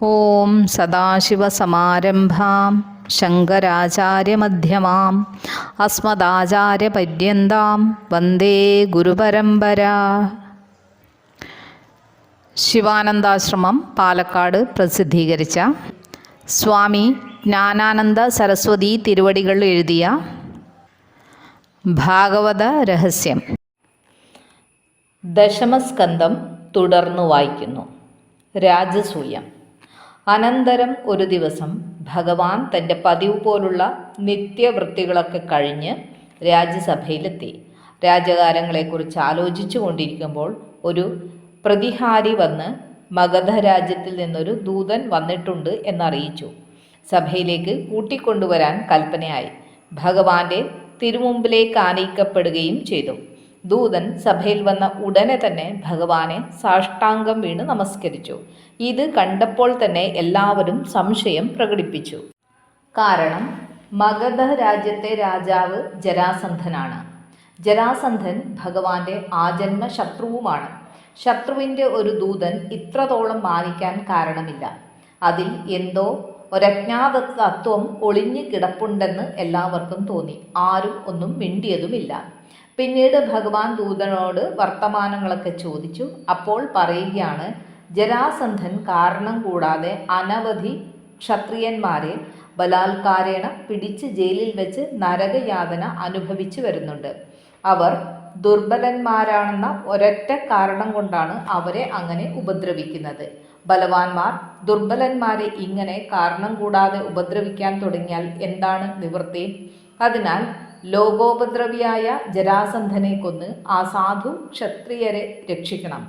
ഓം സദാശിവസമാരംഭാം ശങ്കരാചാര്യമധ്യമാം അസ്മദാചാര്യപര്യന്താം വന്ദേ ഗുരുപരമ്പരാ. ശിവാനന്ദാശ്രമം പാലക്കാട് പ്രസിദ്ധീകരിച്ച സ്വാമി ജ്ഞാനാനന്ദ സരസ്വതി തിരുവടികൾ എഴുതിയ ഭാഗവത രഹസ്യം ദശമസ്കന്ധം തുടർന്നു വായിക്കുന്നു. രാജസൂയം. അനന്തരം ഒരു ദിവസം ഭഗവാൻ തൻ്റെ പതിവ് പോലുള്ള നിത്യവൃത്തികളൊക്കെ കഴിഞ്ഞ് രാജ്യസഭയിലെത്തി. രാജകാര്യങ്ങളെക്കുറിച്ച് ആലോചിച്ചു കൊണ്ടിരിക്കുമ്പോൾ ഒരു പ്രതിഹാരി വന്ന് മഗധ രാജ്യത്തിൽ നിന്നൊരു ദൂതൻ വന്നിട്ടുണ്ട് എന്നറിയിച്ചു. സഭയിലേക്ക് കൂട്ടിക്കൊണ്ടുവരാൻ കൽപ്പനയായി. ഭഗവാന്റെ തിരുമുമ്പിലേക്ക് ആനയിക്കപ്പെടുകയും ചെയ്തു. ദൂതൻ സഭയിൽ വന്ന ഉടനെ തന്നെ ഭഗവാനെ സാഷ്ടാംഗം വീണ് നമസ്കരിച്ചു. ഇത് കണ്ടപ്പോൾ തന്നെ എല്ലാവരും സംശയം പ്രകടിപ്പിച്ചു. കാരണം മഗധ രാജ്യത്തെ രാജാവ് ജരാസന്ധനാണ്. ജരാസന്ധൻ ഭഗവാന്റെ ആജന്മ ശത്രുവുമാണ്. ശത്രുവിൻ്റെ ഒരു ദൂതൻ ഇത്രത്തോളം മാനിക്കാൻ കാരണമില്ല. അതിൽ എന്തോ ഒരജ്ഞാത തത്വം ഒളിഞ്ഞു കിടപ്പുണ്ടെന്ന് എല്ലാവർക്കും തോന്നി. ആരും ഒന്നും മിണ്ടിയതുമില്ല. പിന്നീട് ഭഗവാൻ ദൂതനോട് വർത്തമാനങ്ങളൊക്കെ ചോദിച്ചു. അപ്പോൾ പറയുകയാണ്, ജരാസന്ധൻ കാരണം കൂടാതെ അനവധി ക്ഷത്രിയന്മാരെ ബലാത്കാരേണ പിടിച്ച് ജയിലിൽ വെച്ച് നരകയാതന അനുഭവിച്ചു വരുന്നുണ്ട്. അവർ ദുർബലന്മാരാണെന്ന ഒരൊറ്റ കാരണം കൊണ്ടാണ് അവരെ അങ്ങനെ ഉപദ്രവിക്കുന്നത്. ബലവാന്മാർ ദുർബലന്മാരെ ഇങ്ങനെ കാരണം കൂടാതെ ഉപദ്രവിക്കാൻ തുടങ്ങിയാൽ എന്താണ് നിവൃത്തി? അതിനാൽ ലോകോപദ്രവിയായ ജരാസന്ധനെ കൊന്ന് ആ സാധു ക്ഷത്രിയരെ രക്ഷിക്കണം.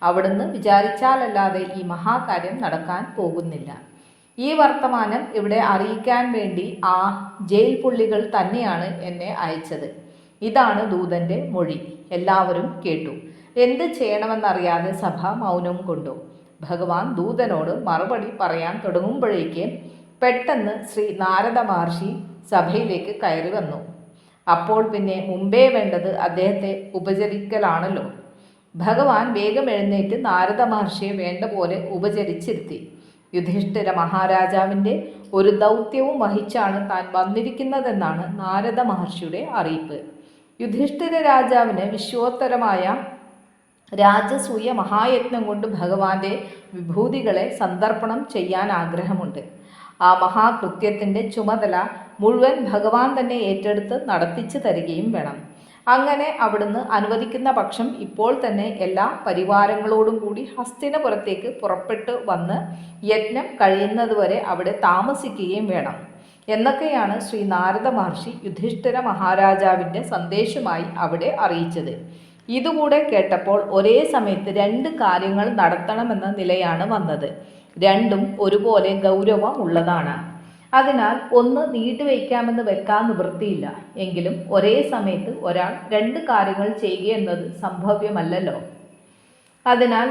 അവിടുന്ന് വിചാരിച്ചാലല്ലാതെ ഈ മഹാകാര്യം നടക്കാൻ പോകുന്നില്ല. ഈ വർത്തമാനം ഇവിടെ അറിയിക്കാൻ വേണ്ടി ആ ജയിൽ പുള്ളികൾ തന്നെയാണ് എന്നെ അയച്ചത്. ഇതാണ് ദൂതൻ്റെ മൊഴി. എല്ലാവരും കേട്ടു. എന്ത് ചെയ്യണമെന്നറിയാതെ സഭ മൗനം കൊണ്ടു. ഭഗവാൻ ദൂതനോട് മറുപടി പറയാൻ തുടങ്ങുമ്പോഴേക്ക് പെട്ടെന്ന് ശ്രീ നാരദ മഹർഷി സഭയിലേക്ക് കയറി വന്നു. അപ്പോൾ പിന്നെ മുമ്പേ വേണ്ടത് അദ്ദേഹത്തെ ഉപചരിക്കലാണല്ലോ. ഭഗവാൻ വേഗം എഴുന്നേറ്റ് നാരദ മഹർഷിയെ വേണ്ട പോലെ ഉപചരിച്ചിരുത്തി. യുധിഷ്ഠിര മഹാരാജാവിൻ്റെ ഒരു ദൗത്യവും വഹിച്ചാണ് താൻ വന്നിരിക്കുന്നതെന്നാണ് നാരദ മഹർഷിയുടെ അറിയിപ്പ്. യുധിഷ്ഠിര രാജാവിന് വിശ്വോത്തരമായ രാജസൂയ മഹായജ്ഞം കൊണ്ട് ഭഗവാന്റെ വിഭൂതികളെ സന്ദർപ്പണം ചെയ്യാൻ ആഗ്രഹമുണ്ട്. ആ മഹാകൃത്യത്തിൻ്റെ ചുമതല മുഴുവൻ ഭഗവാൻ തന്നെ ഏറ്റെടുത്ത് നടത്തിച്ചു തരികയും വേണം. അങ്ങനെ അവിടുന്ന് അനുവദിക്കുന്ന പക്ഷം ഇപ്പോൾ തന്നെ എല്ലാ പരിവാരങ്ങളോടും കൂടി ഹസ്തിനപുരത്തേക്ക് പുറപ്പെട്ടു വന്ന് യജ്ഞം കഴിയുന്നതുവരെ അവിടെ താമസിക്കുകയും വേണം എന്നൊക്കെയാണ് ശ്രീ നാരദ മഹർഷി യുധിഷ്ഠിര മഹാരാജാവിൻ്റെ സന്ദേശമായി അവിടെ അറിയിച്ചത്. ഇതുകൂടെ കേട്ടപ്പോൾ ഒരേ സമയത്ത് രണ്ട് കാര്യങ്ങൾ നടത്തണമെന്ന നിലയാണ് വന്നത്. രണ്ടും ഒരുപോലെ ഗൗരവമുള്ളതാണ്. അതിനാൽ ഒന്ന് നീട്ടിവെക്കാമെന്ന് വെക്കാൻ നിവൃത്തിയില്ല. എങ്കിലും ഒരേ സമയത്ത് ഒരാൾ രണ്ട് കാര്യങ്ങൾ ചെയ്യുക എന്നത് സംഭവ്യമല്ലല്ലോ. അതിനാൽ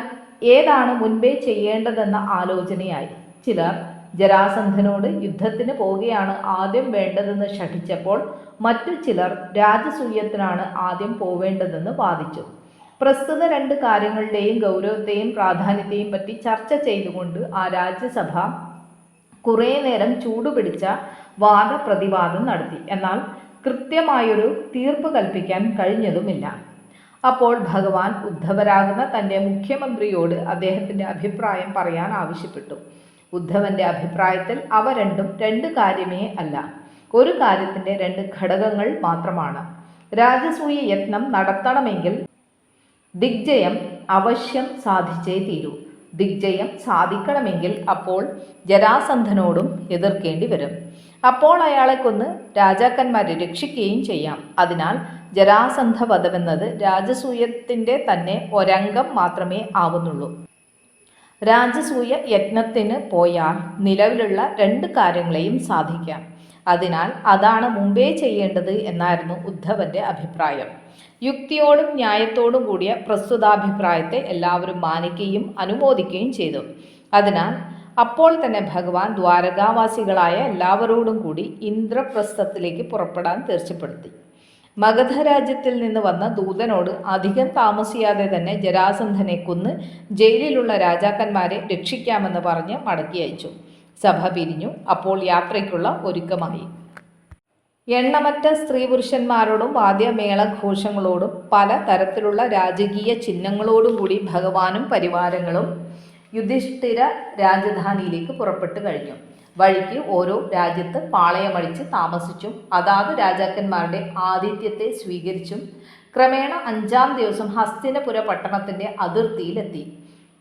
ഏതാണ് മുൻപേ ചെയ്യേണ്ടതെന്ന ആലോചനയായി. ചിലർ ജരാസന്ധനോട് യുദ്ധത്തിന് പോവുകയാണ് ആദ്യം വേണ്ടതെന്ന് ശഠിച്ചപ്പോൾ മറ്റു ചിലർ രാജസൂയത്തിനാണ് ആദ്യം പോവേണ്ടതെന്ന് വാദിച്ചു. പ്രസ്തുത രണ്ട് കാര്യങ്ങളുടെയും ഗൗരവത്തെയും പ്രാധാന്യത്തെയും പറ്റി ചർച്ച ചെയ്തുകൊണ്ട് ആ രാജ്യസഭ കുറേ നേരം ചൂടുപിടിച്ച വാദപ്രതിവാദം നടത്തി. എന്നാൽ കൃത്യമായൊരു തീർപ്പ് കൽപ്പിക്കാൻ കഴിഞ്ഞതുമില്ല. അപ്പോൾ ഭഗവാൻ ഉദ്ധവരാകുന്ന തൻ്റെ മുഖ്യമന്ത്രിയോട് അദ്ദേഹത്തിൻ്റെ അഭിപ്രായം പറയാൻ ആവശ്യപ്പെട്ടു. ഉദ്ധവൻ്റെ അഭിപ്രായത്തിൽ അവ രണ്ടും രണ്ട് കാര്യമേ അല്ല, ഒരു കാര്യത്തിൻ്റെ രണ്ട് ഘടകങ്ങൾ മാത്രമാണ്. രാജസൂയ യത്നം നടത്തണമെങ്കിൽ ദിഗ്ജയം അവശ്യം സാധിച്ചേ തീരൂ. ദിഗ്ജയം സാധിക്കണമെങ്കിൽ അപ്പോൾ ജരാസന്ധനോടും എതിർക്കേണ്ടി വരും. അപ്പോൾ അയാളെ കൊന്ന് രാജാക്കന്മാരെ രക്ഷിക്കുകയും ചെയ്യാം. അതിനാൽ ജരാസന്ധ വധമെന്നത് രാജസൂയത്തിൻ്റെ തന്നെ ഒരംഗം മാത്രമേ ആവുന്നുള്ളൂ. രാജസൂയ യജ്ഞത്തിന് പോയാൽ നിലവിലുള്ള രണ്ട് കാര്യങ്ങളെയും സാധിക്കാം. അതിനാൽ അതാണ് മുമ്പേ ചെയ്യേണ്ടത് എന്നായിരുന്നു ഉദ്ധവൻ്റെ അഭിപ്രായം. യുക്തിയോടും ന്യായത്തോടും കൂടിയ പ്രസ്തുതാഭിപ്രായത്തെ എല്ലാവരും മാനിക്കുകയും അനുമോദിക്കുകയും ചെയ്തു. അതിനാൽ അപ്പോൾ തന്നെ ഭഗവാൻ ദ്വാരകാവാസികളായ എല്ലാവരോടും കൂടി ഇന്ദ്രപ്രസ്ഥത്തിലേക്ക് പുറപ്പെടാൻ തീർച്ചപ്പെടുത്തി. മഗധരാജ്യത്തിൽ നിന്ന് വന്ന ദൂതനോട് അധികം താമസിയാതെ തന്നെ ജരാസന്ധനെ കൊന്ന് ജയിലിലുള്ള രാജാക്കന്മാരെ രക്ഷിക്കാമെന്ന് പറഞ്ഞ് മടക്കി അയച്ചു. സഭ പിരിഞ്ഞു. അപ്പോൾ യാത്രയ്ക്കുള്ള ഒരുക്കമായി. എണ്ണമറ്റ സ്ത്രീ പുരുഷന്മാരോടും വാദ്യമേളഘോഷങ്ങളോടും പല തരത്തിലുള്ള രാജകീയ ചിഹ്നങ്ങളോടും കൂടി ഭഗവാനും പരിവാരങ്ങളും യുധിഷ്ഠിര രാജധാനിയിലേക്ക് പുറപ്പെട്ടു കഴിഞ്ഞു. വഴിക്ക് ഓരോ രാജ്യത്ത് പാളയമടിച്ച് താമസിച്ചും അതാത് രാജാക്കന്മാരുടെ ആതിഥ്യത്തെ സ്വീകരിച്ചും ക്രമേണ 5-ാം ദിവസം ഹസ്തിനപുര പട്ടണത്തിൻ്റെ അതിർത്തിയിലെത്തി.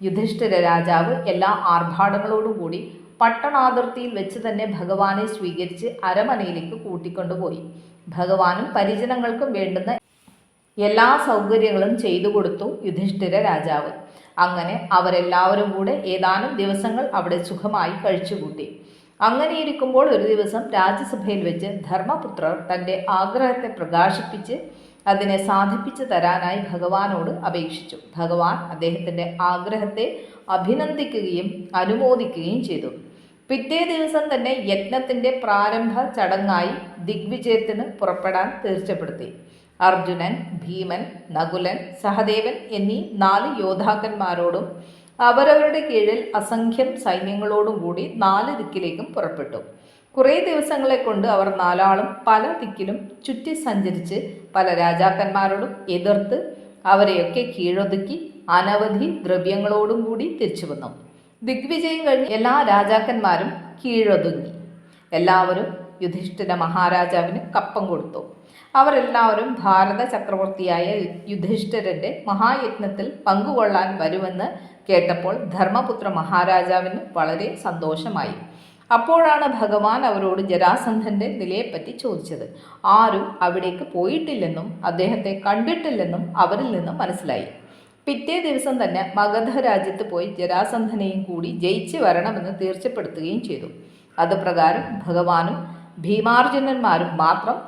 യുധിഷ്ഠിര രാജാവ് എല്ലാ ആർഭാടങ്ങളോടും കൂടി പട്ടണാതിർത്തിയിൽ വെച്ച് തന്നെ ഭഗവാനെ സ്വീകരിച്ച് അരമനയിലേക്ക് കൂട്ടിക്കൊണ്ടുപോയി. ഭഗവാനും പരിജനങ്ങൾക്കും വേണ്ടുന്ന എല്ലാ സൗകര്യങ്ങളും ചെയ്തു കൊടുത്തു യുധിഷ്ഠിര രാജാവ്. അങ്ങനെ അവരെല്ലാവരും കൂടെ ഏതാനും ദിവസങ്ങൾ അവിടെ സുഖമായി കഴിച്ചുകൂട്ടി. അങ്ങനെയിരിക്കുമ്പോൾ ഒരു ദിവസം രാജ്യസഭയിൽ വെച്ച് ധർമ്മപുത്രർ തൻ്റെ ആഗ്രഹത്തെ പ്രകാശിപ്പിച്ച് അതിനെ സാധിപ്പിച്ചു തരാനായി ഭഗവാനോട് അപേക്ഷിച്ചു. ഭഗവാൻ അദ്ദേഹത്തിൻ്റെ ആഗ്രഹത്തെ അഭിനന്ദിക്കുകയും അനുമോദിക്കുകയും ചെയ്തു. പിറ്റേ ദിവസം തന്നെ യജ്ഞത്തിൻ്റെ പ്രാരംഭ ചടങ്ങായി ദിഗ്വിജയത്തിന് പുറപ്പെടാൻ തീർച്ചപ്പെടുത്തി. അർജുനൻ, ഭീമൻ, നകുലൻ, സഹദേവൻ എന്നീ 4 യോദ്ധാക്കന്മാരോടും അവരവരുടെ കീഴിൽ അസംഖ്യം സൈന്യങ്ങളോടും കൂടി 4 ദിക്കിലേക്കും പുറപ്പെട്ടു. കുറേ ദിവസങ്ങളെ കൊണ്ട് അവർ 4 ആളും പല ദിക്കിലും ചുറ്റി സഞ്ചരിച്ച് പല രാജാക്കന്മാരോടും എതിർത്ത് അവരെയൊക്കെ കീഴൊതുക്കി അനവധി ദ്രവ്യങ്ങളോടും കൂടി തിരിച്ചു വന്നു. ദിഗ്വിജയം കഴിഞ്ഞ് എല്ലാ രാജാക്കന്മാരും കീഴൊതുങ്ങി. എല്ലാവരും യുധിഷ്ഠിര മഹാരാജാവിന് കപ്പം കൊടുത്തു. അവരെല്ലാവരും ഭാരത ചക്രവർത്തിയായ യുധിഷ്ഠിരൻ്റെ മഹായജ്ഞത്തിൽ പങ്കുകൊള്ളാൻ വരുമെന്ന് കേട്ടപ്പോൾ ധർമ്മപുത്ര മഹാരാജാവിന് വളരെ സന്തോഷമായി. അപ്പോഴാണ് ഭഗവാൻ അവരോട് ജരാസന്ധൻ്റെ നിലയെപ്പറ്റി ചോദിച്ചത്. ആരും അവിടേക്ക് പോയിട്ടില്ലെന്നും അദ്ദേഹത്തെ കണ്ടിട്ടില്ലെന്നും അവരിൽ നിന്ന് മനസ്സിലായി. പിറ്റേ ദിവസം തന്നെ മഗധ രാജ്യത്ത് പോയി ജരാസന്ധനെയും കൂടി ജയിച്ച് വരണമെന്ന് തീർച്ചപ്പെടുത്തുകയും ചെയ്തു. അതുപ്രകാരം ഭഗവാനും ഭീമാർജുനന്മാരും മാത്രം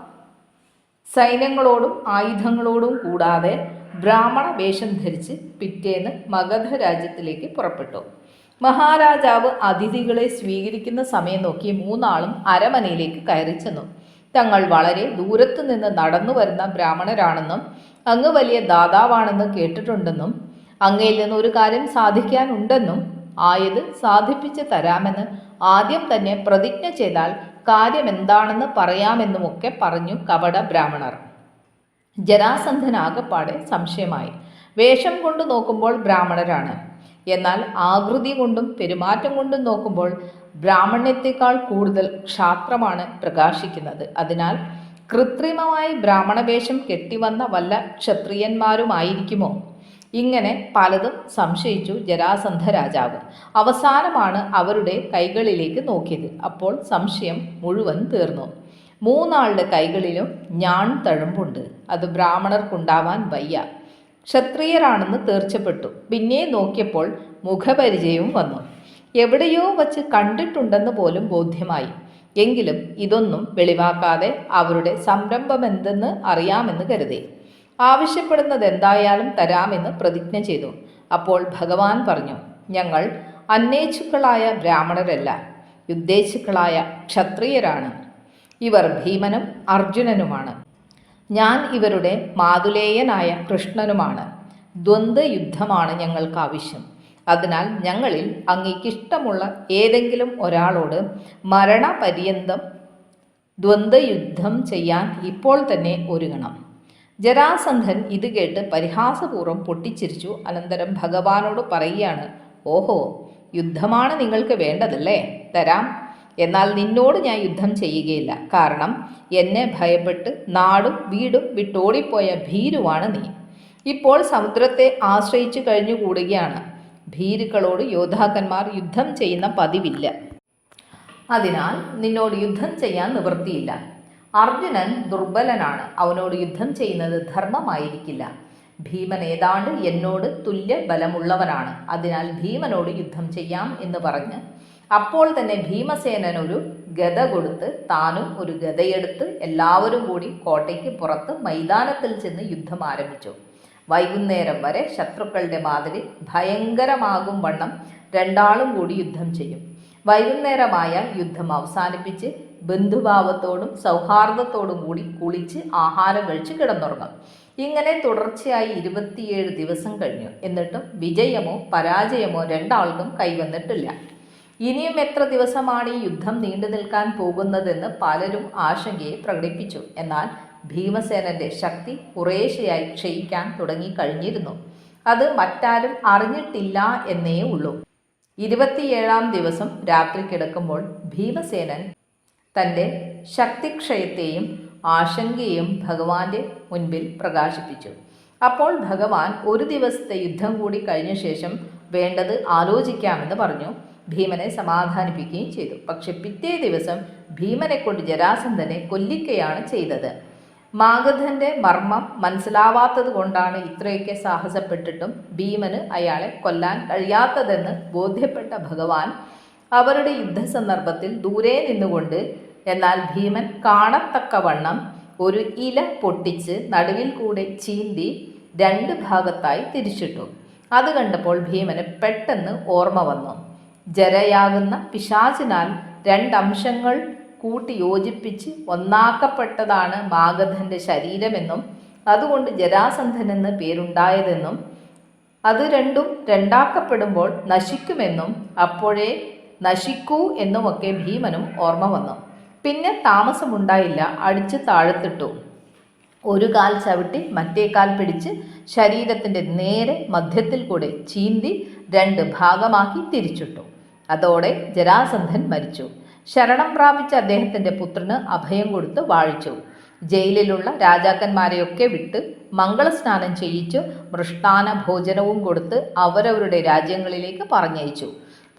സൈന്യങ്ങളോടും ആയുധങ്ങളോടും കൂടാതെ ബ്രാഹ്മണ വേഷം ധരിച്ച് പിറ്റേന്ന് മഗധ രാജ്യത്തിലേക്ക് പുറപ്പെട്ടു. മഹാരാജാവ് അതിഥികളെ സ്വീകരിക്കുന്ന സമയം നോക്കി 3 ആളും അരമനയിലേക്ക് കയറി ചെന്നു. തങ്ങൾ വളരെ ദൂരത്തു നിന്ന് നടന്നു വരുന്ന ബ്രാഹ്മണരാണെന്നും അങ്ങ് വലിയ ദാതാവാണെന്ന് കേട്ടിട്ടുണ്ടെന്നും അങ്ങയിൽ നിന്ന് ഒരു കാര്യം സാധിക്കാനുണ്ടെന്നും ആയത് സാധിപ്പിച്ച് തരാമെന്ന് ആദ്യം തന്നെ പ്രതിജ്ഞ ചെയ്താൽ കാര്യം എന്താണെന്ന് പറയാമെന്നുമൊക്കെ പറഞ്ഞു കപട ബ്രാഹ്മണർ. ജരാസന്ധനാകപ്പാടെ സംശയമായി. വേഷം കൊണ്ട് നോക്കുമ്പോൾ ബ്രാഹ്മണരാണ്, എന്നാൽ ആകൃതി കൊണ്ടും പെരുമാറ്റം കൊണ്ടും നോക്കുമ്പോൾ ബ്രാഹ്മണ്യത്തെക്കാൾ കൂടുതൽ ക്ഷാത്രമാണ് പ്രകാശിക്കുന്നത്. അതിനാൽ കൃത്രിമമായി ബ്രാഹ്മണവേഷം കെട്ടിവന്ന വല്ല ക്ഷത്രിയന്മാരുമായിരിക്കുമോ? ഇങ്ങനെ പലതും സംശയിച്ചു ജരാസന്ധ രാജാവ്. അവസാനമാണ് അവരുടെ കൈകളിലേക്ക് നോക്കിയത്. അപ്പോൾ സംശയം മുഴുവൻ തീർന്നു. 3 ആളുടെ കൈകളിലും ഞാൺ തഴമ്പുണ്ട്. അത് ബ്രാഹ്മണർക്കുണ്ടാവാൻ വയ്യ. ക്ഷത്രിയരാണെന്ന് തീർച്ചപ്പെട്ടു. പിന്നെ നോക്കിയപ്പോൾ മുഖപരിചയവും വന്നു. എവിടെയോ വച്ച് കണ്ടിട്ടുണ്ടെന്ന് പോലും ബോധ്യമായി. എങ്കിലും ഇതൊന്നും വെളിവാക്കാതെ അവരുടെ സംരംഭമെന്തെന്ന് അറിയാമെന്ന് കരുതി. ആവശ്യപ്പെടുന്നത് എന്തായാലും തരാമെന്ന് പ്രതിജ്ഞ ചെയ്തു. അപ്പോൾ ഭഗവാൻ പറഞ്ഞു, ഞങ്ങൾ അന്വേച്ഛുക്കളായ ബ്രാഹ്മണരല്ല, യുദ്ധേച്ഛുക്കളായ ക്ഷത്രിയരാണ്. ഇവർ ഭീമനും അർജുനനുമാണ്. ഞാൻ ഇവരുടെ മാതുലേയനായ കൃഷ്ണനുമാണ്. ദ്വന്ദ്വയുദ്ധമാണ് ഞങ്ങൾക്ക് ആവശ്യം. അതിനാൽ ഞങ്ങളിൽ അങ്ങേക്കിഷ്ടമുള്ള ഏതെങ്കിലും ഒരാളോട് മരണപര്യന്തം ദ്വന്ദ്വയുദ്ധം ചെയ്യാൻ ഇപ്പോൾ തന്നെ ഒരുങ്ങണം. ജരാസന്ധൻ ഇത് കേട്ട് പരിഹാസപൂർവ്വം പൊട്ടിച്ചിരിച്ചു. അനന്തരം ഭഗവാനോട് പറയുകയാണ്, ഓഹോ, യുദ്ധമാണ് നിങ്ങൾക്ക് വേണ്ടതല്ലേ? തരാം. എന്നാൽ നിന്നോട് ഞാൻ യുദ്ധം ചെയ്യുകയില്ല. കാരണം എന്നെ ഭയപ്പെട്ട് നാടും വീടും വിട്ടോടിപ്പോയ ഭീരുവാണ് നീ. ഇപ്പോൾ സമുദ്രത്തെ ആശ്രയിച്ചു കഴിഞ്ഞുകൂടുകയാണ്. ഭീരുക്കളോട് യോദ്ധാക്കന്മാർ യുദ്ധം ചെയ്യുന്ന പതിവില്ല. അതിനാൽ നിന്നോട് യുദ്ധം ചെയ്യാൻ നിവൃത്തിയില്ല. അർജുനൻ ദുർബലനാണ്. അവനോട് യുദ്ധം ചെയ്യുന്നത് ധർമ്മമായിരിക്കില്ല. ഭീമൻ ഏതാണ്ട് എന്നോട് തുല്യ ബലമുള്ളവനാണ്. അതിനാൽ ഭീമനോട് യുദ്ധം ചെയ്യാം എന്ന് പറഞ്ഞ് അപ്പോൾ തന്നെ ഭീമസേനൻ ഒരു ഗദ കൊടുത്ത് താനും ഒരു ഗദയെടുത്ത് എല്ലാവരും കൂടി കോട്ടയ്ക്ക് പുറത്ത് മൈതാനത്തിൽ ചെന്ന് യുദ്ധം ആരംഭിച്ചു. വൈകുന്നേരം വരെ ശത്രുക്കളുടെ മാതിരി ഭയങ്കരമാകും വണ്ണം 2 ആളും കൂടി യുദ്ധം ചെയ്യും. വൈകുന്നേരമായാൽ യുദ്ധം അവസാനിപ്പിച്ച് ബന്ധുഭാവത്തോടും സൗഹാർദ്ദത്തോടും കൂടി കുളിച്ച് ആഹാരം കഴിച്ച് കിടന്നുറങ്ങും. ഇങ്ങനെ തുടർച്ചയായി 27 ദിവസം കഴിഞ്ഞു. എന്നിട്ടും വിജയമോ പരാജയമോ രണ്ടാൾക്കും കൈവന്നിട്ടില്ല. ഇനിയും എത്ര ദിവസമാണ് ഈ യുദ്ധം നീണ്ടു നിൽക്കാൻ പോകുന്നതെന്ന് പലരും ആശങ്കയെ പ്രകടിപ്പിച്ചു. എന്നാൽ ഭീമസേനന്റെ ശക്തി കുറേശ്ശെയായി ക്ഷയിക്കാൻ തുടങ്ങിക്കഴിഞ്ഞിരുന്നു. അത് മറ്റാരും അറിഞ്ഞിട്ടില്ല എന്നേ ഉള്ളൂ. 27-ാം ദിവസം രാത്രി കിടക്കുമ്പോൾ ഭീമസേനൻ തൻ്റെ ശക്തിക്ഷയത്തെയും ആശങ്കയും ഭഗവാന്റെ മുൻപിൽ പ്രകാശിപ്പിച്ചു. അപ്പോൾ ഭഗവാൻ ഒരു ദിവസത്തെ യുദ്ധം കൂടി കഴിഞ്ഞ ശേഷം വേണ്ടത് ആലോചിക്കാമെന്ന് പറഞ്ഞു ഭീമനെ സമാധാനിപ്പിക്കുകയും ചെയ്തു. പക്ഷെ പിറ്റേ ദിവസം ഭീമനെ കൊണ്ട് ജരാസന്ധനെ കൊല്ലിക്കുകയാണ് ചെയ്തത്. മാഗധന്റെ മർമ്മം മനസ്സിലാവാത്തത് കൊണ്ടാണ് ഇത്രയൊക്കെ സാഹസപ്പെട്ടിട്ടും ഭീമന് അയാളെ കൊല്ലാൻ കഴിയാത്തതെന്ന് ബോധ്യപ്പെട്ട ഭഗവാൻ അവരുടെ യുദ്ധസന്ദർഭത്തിൽ ദൂരെ നിന്നുകൊണ്ട് എന്നാൽ ഭീമൻ കാണത്തക്കവണ്ണം ഒരു ഇല പൊട്ടിച്ച് നടുവിൽ കൂടെ ചീന്തി 2 ഭാഗത്തായി തിരിച്ചിട്ടു. അത് കണ്ടപ്പോൾ ഭീമന് പെട്ടെന്ന് ഓർമ്മ വന്നു. ജരയാകുന്ന പിശാചിനാൽ 2 അംശങ്ങൾ കൂട്ടി യോജിപ്പിച്ച് ഒന്നാക്കപ്പെട്ടതാണ് മാഗധന്റെ ശരീരമെന്നും അതുകൊണ്ട് ജരാസന്ധനെന്ന് പേരുണ്ടായതെന്നും അത് രണ്ടും രണ്ടാക്കപ്പെടുമ്പോൾ നശിക്കുമെന്നും അപ്പോഴേ നശിക്കൂ എന്നുമൊക്കെ ഭീമനും ഓർമ്മ വന്നു. പിന്നെ താമസമുണ്ടായില്ല. അടിച്ച് താഴത്തിട്ടു. ഒരു കാൽ ചവിട്ടി മറ്റേ കാൽ പിടിച്ച് ശരീരത്തിൻ്റെ നേരെ മധ്യത്തിൽ കൂടെ ചീന്തി 2 ഭാഗമാക്കി തിരിച്ചിട്ടു. അതോടെ ജരാസന്ധൻ മരിച്ചു. ശരണം പ്രാപിച്ച അദ്ദേഹത്തിൻ്റെ പുത്രന് അഭയം കൊടുത്ത് വാഴിച്ചു. ജയിലിലുള്ള രാജാക്കന്മാരെയൊക്കെ വിട്ട് മംഗളസ്നാനം ചെയ്യിച്ചു മൃഷ്ടാന ഭോജനവും കൊടുത്ത് അവരവരുടെ രാജ്യങ്ങളിലേക്ക് പറഞ്ഞയച്ചു.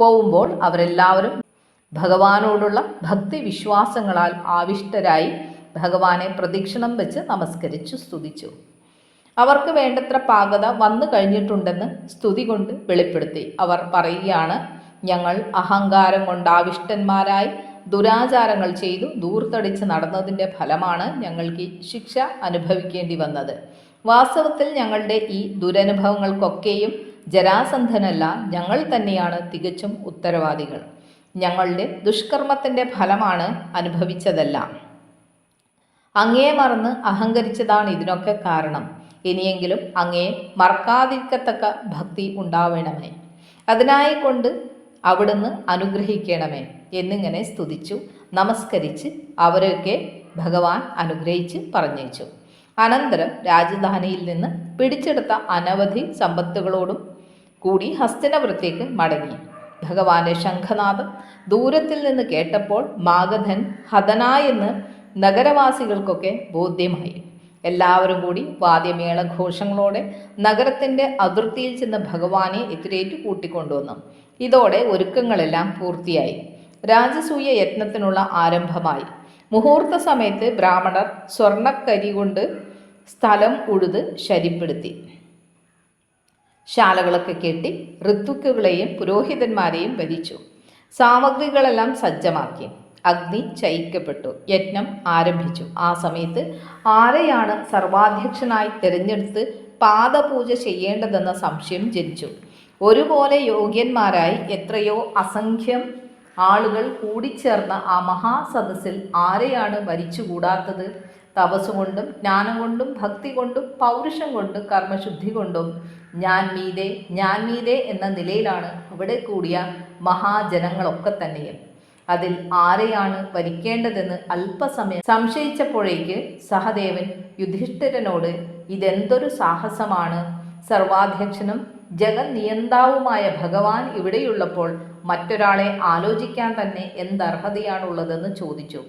പോവുമ്പോൾ അവരെല്ലാവരും ഭഗവാനോടുള്ള ഭക്തി വിശ്വാസങ്ങളാൽ ആവിഷ്ടരായി ഭഗവാനെ പ്രദക്ഷിണം വെച്ച് നമസ്കരിച്ചു സ്തുതിച്ചു. അവർക്ക് വേണ്ടത്ര പാകത വന്നു കഴിഞ്ഞിട്ടുണ്ടെന്ന് സ്തുതി കൊണ്ട് വെളിപ്പെടുത്തി. അവർ പറയുകയാണ്, ഞങ്ങൾ അഹങ്കാരം കൊണ്ട് ആവിഷ്ടന്മാരായി ദുരാചാരങ്ങൾ ചെയ്തു ദൂർത്തടിച്ച് നടന്നതിൻ്റെ ഫലമാണ് ഞങ്ങൾക്ക് ഈ ശിക്ഷ അനുഭവിക്കേണ്ടി വന്നത്. വാസ്തവത്തിൽ ഞങ്ങളുടെ ഈ ദുരനുഭവങ്ങൾക്കൊക്കെയും ജരാസന്ധനല്ല, ഞങ്ങൾ തന്നെയാണ് തികച്ചും ഉത്തരവാദികൾ. ഞങ്ങളുടെ ദുഷ്കർമ്മത്തിൻ്റെ ഫലമാണ് അനുഭവിച്ചതെല്ലാം. അങ്ങയെ മറന്ന് അഹങ്കരിച്ചതാണ് ഇതിനൊക്കെ കാരണം. ഇനിയെങ്കിലും അങ്ങയെ മറക്കാതിരിക്കത്തക്ക ഭക്തി ഉണ്ടാവണമേ. അതിനായി കൊണ്ട് അവിടുന്ന് അനുഗ്രഹിക്കണമേ എന്നിങ്ങനെ സ്തുതിച്ചു നമസ്കരിച്ച് അവരെയൊക്കെ ഭഗവാൻ അനുഗ്രഹിച്ച് പറഞ്ഞയച്ചു. അനന്തരം രാജധാനിയിൽ നിന്ന് പിടിച്ചെടുത്ത അനവധി സമ്പത്തുകളോടും കൂടി ഹസ്തിനപുരത്തേക്ക് മടങ്ങി. ഭഗവാന്റെ ശംഖനാദം ദൂരത്തിൽ നിന്ന് കേട്ടപ്പോൾ മാഗധൻ ഹതനായെന്ന് നഗരവാസികൾക്കൊക്കെ ബോധ്യമായി. എല്ലാവരും കൂടി വാദ്യമേളഘോഷങ്ങളോടെ നഗരത്തിൻ്റെ അതിർത്തിയിൽ ചെന്ന് ഭഗവാനെ എതിരേറ്റു കൂട്ടിക്കൊണ്ടുവന്നു. ഇതോടെ ഒരുക്കങ്ങളെല്ലാം പൂർത്തിയായി. രാജസൂയ യത്നത്തിനുള്ള ആരംഭമായി. മുഹൂർത്ത സമയത്ത് ബ്രാഹ്മണർ സ്വർണ്ണക്കരി കൊണ്ട് സ്ഥലം ഉഴുത് ശരിപ്പെടുത്തി. ശാലകളൊക്കെ കെട്ടി ഋത്വിക്കുകളെയും പുരോഹിതന്മാരെയും ഭരിച്ചു. സാമഗ്രികളെല്ലാം സജ്ജമാക്കി. അഗ്നി ചയിക്കപ്പെട്ടു. യജ്ഞം ആരംഭിച്ചു. ആ സമയത്ത് ആരെയാണ് സർവാധ്യക്ഷനായി തിരഞ്ഞെടുത്ത് പാദപൂജ ചെയ്യേണ്ടതെന്ന സംശയം ജനിച്ചു. ഒരുപോലെ യോഗ്യന്മാരായി എത്രയോ അസംഖ്യം ആളുകൾ കൂടിച്ചേർന്ന ആ മഹാസദസ്സിൽ ആരെയാണ് ഭരിച്ചുകൂടാത്തത്? തപസ്സുകൊണ്ടും ജ്ഞാനം കൊണ്ടും ഭക്തി കൊണ്ടും പൗരുഷം കൊണ്ടും കർമ്മശുദ്ധി കൊണ്ടും ഞാൻ മീതെ എന്ന നിലയിലാണ് അവിടെ കൂടിയ മഹാജനങ്ങളൊക്കെ തന്നെയും. അതിൽ ആരെയാണ് ഭരിക്കേണ്ടതെന്ന് അല്പസമയം സംശയിച്ചപ്പോഴേക്ക് സഹദേവൻ യുധിഷ്ഠിരനോട്, ഇതെന്തൊരു സാഹസമാണ്! സർവാധ്യക്ഷനും ജഗന്നിയന്താവുമായ ഭഗവാൻ ഇവിടെയുള്ളപ്പോൾ മറ്റൊരാളെ ആലോചിക്കാൻ തന്നെ എന്തർഹതയാണുള്ളതെന്ന് ചോദിച്ചു.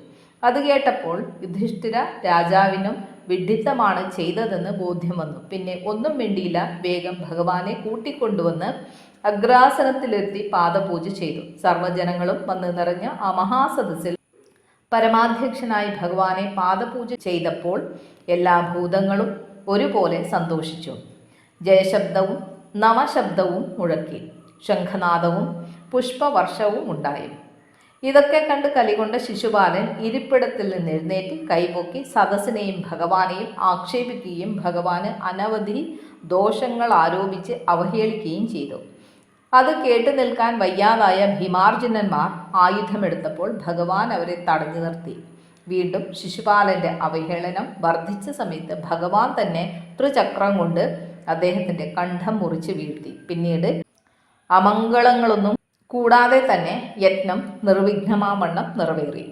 അത് കേട്ടപ്പോൾ യുധിഷ്ഠിര രാജാവിനും വിഡ്ഢിത്തമാണ് ചെയ്തതെന്ന് ബോധ്യം വന്നു. പിന്നെ ഒന്നും വേണ്ടിയില്ല, വേഗം ഭഗവാനെ കൂട്ടിക്കൊണ്ടുവന്ന് അഗ്രാസനത്തിലിരുത്തി പാദപൂജ ചെയ്തു. സർവ്വജനങ്ങളും വന്ന് നിറഞ്ഞ ആ മഹാസദസ്സിൽ പരമാധ്യക്ഷനായി ഭഗവാനെ പാദപൂജ ചെയ്തപ്പോൾ എല്ലാ ഭൂതങ്ങളും ഒരുപോലെ സന്തോഷിച്ചു. ജയശബ്ദവും നവശബ്ദവും മുഴക്കി. ശംഖനാദവും പുഷ്പവർഷവും ഉണ്ടായി. ഇതൊക്കെ കണ്ട് കലികൊണ്ട ശിശുപാലൻ ഇരിപ്പിടത്തിൽ നിന്ന് എഴുന്നേറ്റ് കൈപൊക്കി സദസ്സിനെയും ഭഗവാനെയും ആക്ഷേപിക്കുകയും ഭഗവാന് അനവധി ദോഷങ്ങൾ ആരോപിച്ച് അവഹേളിക്കുകയും ചെയ്തു. അത് കേട്ടു നിൽക്കാൻ വയ്യാതായ ഭീമാർജുനന്മാർ ആയുധമെടുത്തപ്പോൾ ഭഗവാൻ അവരെ തടഞ്ഞു നിർത്തി. വീണ്ടും ശിശുപാലന്റെ അവഹേളനം വർദ്ധിച്ച സമയത്ത് ഭഗവാൻ തന്നെ ത്രിചക്രം കൊണ്ട് അദ്ദേഹത്തിന്റെ കണ്ഠം മുറിച്ച് വീഴ്ത്തി. പിന്നീട് അമംഗളങ്ങളൊന്നും കൂടാതെ തന്നെ യജ്ഞം നിർവിഘ്നമാവണ്ണം നിറവേറി.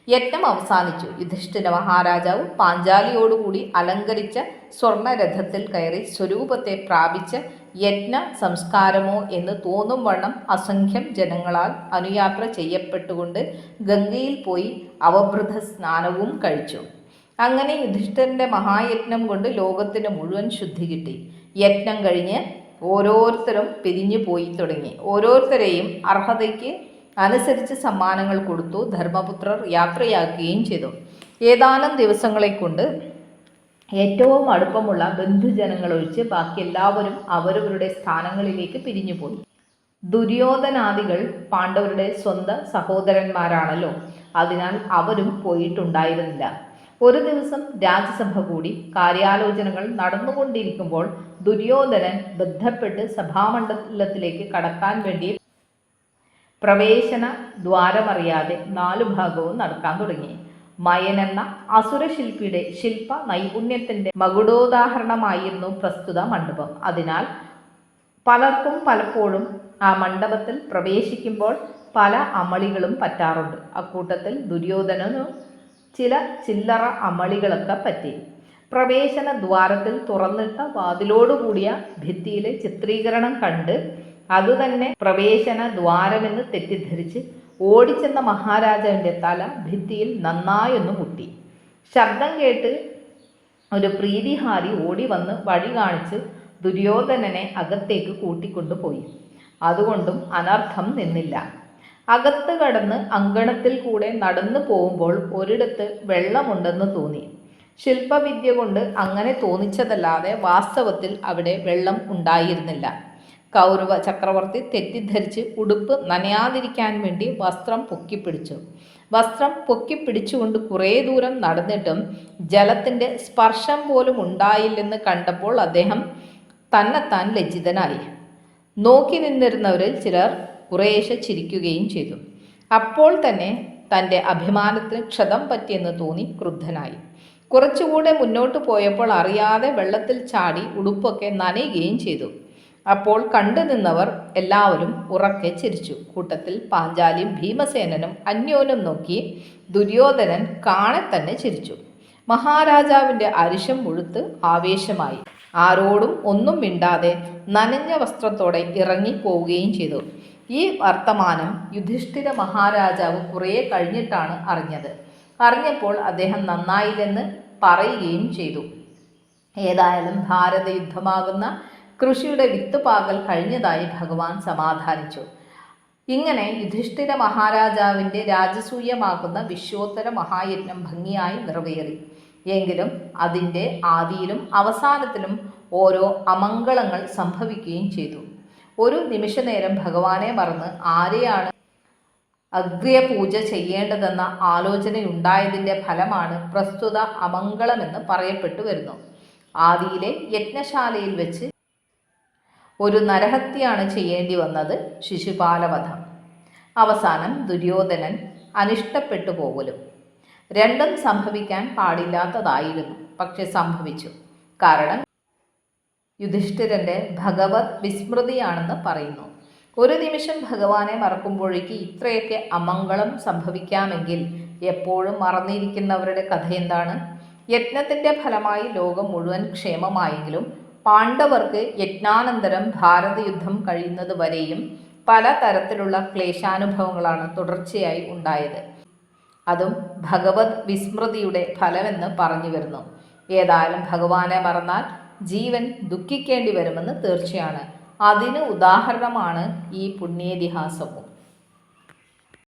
യജ്ഞം അവസാനിച്ചു. യുധിഷ്ഠിര മഹാരാജാവ് പാഞ്ചാലിയോടുകൂടി അലങ്കരിച്ച സ്വർണരഥത്തിൽ കയറി സ്വരൂപത്തെ പ്രാപിച്ച യജ്ഞ സംസ്കാരമോ എന്ന് തോന്നും വണ്ണം അസംഖ്യം ജനങ്ങളാൽ അനുയാത്ര ചെയ്യപ്പെട്ടുകൊണ്ട് ഗംഗയിൽ പോയി അവഭൃത സ്നാനവും കഴിച്ചു. അങ്ങനെ യുധിഷ്ഠിരന്റെ മഹായജ്ഞം കൊണ്ട് ലോകത്തിന് മുഴുവൻ ശുദ്ധി കിട്ടി. യജ്ഞം കഴിഞ്ഞ് ഓരോരുത്തരും പിരിഞ്ഞു പോയി തുടങ്ങി. ഓരോരുത്തരെയും അർഹതയ്ക്ക് അനുസരിച്ച് സമ്മാനങ്ങൾ കൊടുത്തു. ധർമ്മപുത്രർ യാത്രയാക്കുകയും ചെയ്തു. ഏതാനും ദിവസങ്ങളെ കൊണ്ട് ഏറ്റവും അടുപ്പമുള്ള ബന്ധുജനങ്ങൾ ഒഴിച്ച് ബാക്കി എല്ലാവരും അവരവരുടെ സ്ഥാനങ്ങളിലേക്ക് പിരിഞ്ഞുപോയി. ദുര്യോധനാദികൾ പാണ്ഡവരുടെ സ്വന്തം സഹോദരന്മാരാണല്ലോ, അതിനാൽ അവരും പോയിട്ടുണ്ടായിരുന്നില്ല. ഒരു ദിവസം രാജ്യസഭ കൂടി കാര്യാലോചനകൾ നടന്നുകൊണ്ടിരിക്കുമ്പോൾ ദുര്യോധനൻ ബന്ധപ്പെട്ട് സഭാമണ്ഡലത്തിലേക്ക് കടക്കാൻ വേണ്ടി പ്രവേശന ദ്വാരമറിയാതെ 4 ഭാഗവും നടക്കാൻ തുടങ്ങി. മയൻ എന്ന അസുരശില്പിയുടെ ശില്പ നൈപുണ്യത്തിന്റെ മകുടോദാഹരണമായിരുന്നു പ്രസ്തുത മണ്ഡപം. അതിനാൽ പലർക്കും പലപ്പോഴും ആ മണ്ഡപത്തിൽ പ്രവേശിക്കുമ്പോൾ പല അമളികളും പറ്റാറുണ്ട്. അക്കൂട്ടത്തിൽ ദുര്യോധനനും ചില ചില്ലറ അമളികളൊക്കെ പറ്റി. പ്രവേശന ദ്വാരത്തിൽ തുറന്നിട്ട വാതിലോടുകൂടിയ ഭിത്തിയിലെ ചിത്രീകരണം കണ്ട് അതുതന്നെ പ്രവേശന ദ്വാരമെന്ന് തെറ്റിദ്ധരിച്ച് ഓടിച്ചെന്ന മഹാരാജാവിൻ്റെ തല ഭിത്തിയിൽ നന്നായൊന്ന് മുട്ടി. ശബ്ദം കേട്ട് ഒരു പ്രീതിഹാരി ഓടി വന്ന് വഴി കാണിച്ച് ദുര്യോധനനെ അകത്തേക്ക് കൂട്ടിക്കൊണ്ടുപോയി. അതുകൊണ്ടും അനർത്ഥം നിന്നില്ല. അകത്ത് കടന്ന് അങ്കണത്തിൽ കൂടെ നടന്നു പോകുമ്പോൾ ഒരിടത്ത് വെള്ളമുണ്ടെന്ന് തോന്നി. ശില്പവിദ്യ കൊണ്ട് അങ്ങനെ തോന്നിച്ചതല്ലാതെ വാസ്തവത്തിൽ അവിടെ വെള്ളം ഉണ്ടായിരുന്നില്ല. കൗരവ ചക്രവർത്തി തെറ്റിദ്ധരിച്ച് ഉടുപ്പ് നനയാതിരിക്കാൻ വേണ്ടി വസ്ത്രം പൊക്കിപ്പിടിച്ചു. വസ്ത്രം പൊക്കിപ്പിടിച്ചുകൊണ്ട് കുറേ ദൂരം നടന്നിട്ടും ജലത്തിൻ്റെ സ്പർശം പോലും ഉണ്ടായില്ലെന്ന് കണ്ടപ്പോൾ അദ്ദേഹം തന്നെത്താൻ ലജ്ജിതനായി. നോക്കി നിന്നിരുന്നവരിൽ ചിലർ കുറേശ്ശെ ചിരിക്കുകയും ചെയ്തു. അപ്പോൾ തന്നെ തൻ്റെ അഭിമാനത്തിന് ക്ഷതം പറ്റിയെന്ന് തോന്നി ക്രുദ്ധനായി. കുറച്ചുകൂടെ മുന്നോട്ട് പോയപ്പോൾ അറിയാതെ വെള്ളത്തിൽ ചാടി ഉടുപ്പൊക്കെ നനയുകയും ചെയ്തു. അപ്പോൾ കണ്ടു നിന്നവർ എല്ലാവരും ഉറക്കെ ചിരിച്ചു. കൂട്ടത്തിൽ പാഞ്ചാലിയും ഭീമസേനനും അന്യോന്യം നോക്കി. ദുര്യോധനൻ കാണെ തന്നെ ചിരിച്ചു. മഹാരാജാവിൻ്റെ അരിശം മുഴുത്ത് ആവേശമായി. ആരോടും ഒന്നും മിണ്ടാതെ നനഞ്ഞ വസ്ത്രത്തോടെ ഇറങ്ങിപ്പോവുകയും ചെയ്തു. ഈ വർത്തമാനം യുധിഷ്ഠിര മഹാരാജാവ് കുറേ കഴിഞ്ഞിട്ടാണ് അറിഞ്ഞത്. അറിഞ്ഞപ്പോൾ അദ്ദേഹം നന്നായില്ലെന്ന് പറയുകയും ചെയ്തു. ഏതായാലും ഭാരത യുദ്ധമാകുന്ന കൃഷിയുടെ വിത്തുപാകൽ കഴിഞ്ഞതായി ഭഗവാൻ സമാധാനിച്ചു. ഇങ്ങനെ യുധിഷ്ഠിര മഹാരാജാവിൻ്റെ രാജസൂയമാകുന്ന വിശ്വോത്തര മഹായജ്ഞം ഭംഗിയായി നിറവേറി. എങ്കിലും അതിൻ്റെ ആദിയിലും അവസാനത്തിലും ഓരോ അമംഗളങ്ങൾ സംഭവിക്കുകയും ചെയ്തു. ഒരു നിമിഷനേരം ഭഗവാനെ മറന്ന് ആരെയാണ് അഗ്ര്യപൂജ ചെയ്യേണ്ടതെന്ന ആലോചനയുണ്ടായതിൻ്റെ ഫലമാണ് പ്രസ്തുത അമംഗളമെന്ന് പറയപ്പെട്ടു വരുന്നു. ആദിയിലെ യജ്ഞശാലയിൽ വെച്ച് ഒരു നരഹത്യയാണ് ചെയ്യേണ്ടി വന്നത്, ശിശുപാലവധം. അവസാനം ദുര്യോധനൻ അനിഷ്ടപ്പെട്ടു പോകലും. രണ്ടും സംഭവിക്കാൻ പാടില്ലാത്തതായിരുന്നു, പക്ഷെ സംഭവിച്ചു. കാരണം യുധിഷ്ഠിരൻ്റെ ഭഗവത് വിസ്മൃതിയാണെന്ന് പറയുന്നു. ഒരു നിമിഷം ഭഗവാനെ മറക്കുമ്പോഴേക്ക് ഇത്രയൊക്കെ അമംഗളം സംഭവിക്കാമെങ്കിൽ എപ്പോഴും മറന്നിരിക്കുന്നവരുടെ കഥ എന്താണ്? യജ്ഞത്തിൻ്റെ ഫലമായി ലോകം മുഴുവൻ ക്ഷേമമായെങ്കിലും പാണ്ഡവർക്ക് യജ്ഞാനന്തരം ഭാരതയുദ്ധം കഴിയുന്നത് വരെയും പല തരത്തിലുള്ള ക്ലേശാനുഭവങ്ങളാണ് തുടർച്ചയായി ഉണ്ടായത്. അതും ഭഗവത് വിസ്മൃതിയുടെ ഫലമെന്ന് പറഞ്ഞു വരുന്നു. ഏതായാലും ഭഗവാനെ മറന്നാൽ ജീവൻ ദുഃഖിക്കേണ്ടി വരുമെന്ന് തീർച്ചയാണ്. അതിന് ഉദാഹരണമാണ് ഈ പുണ്യേതിഹാസവും.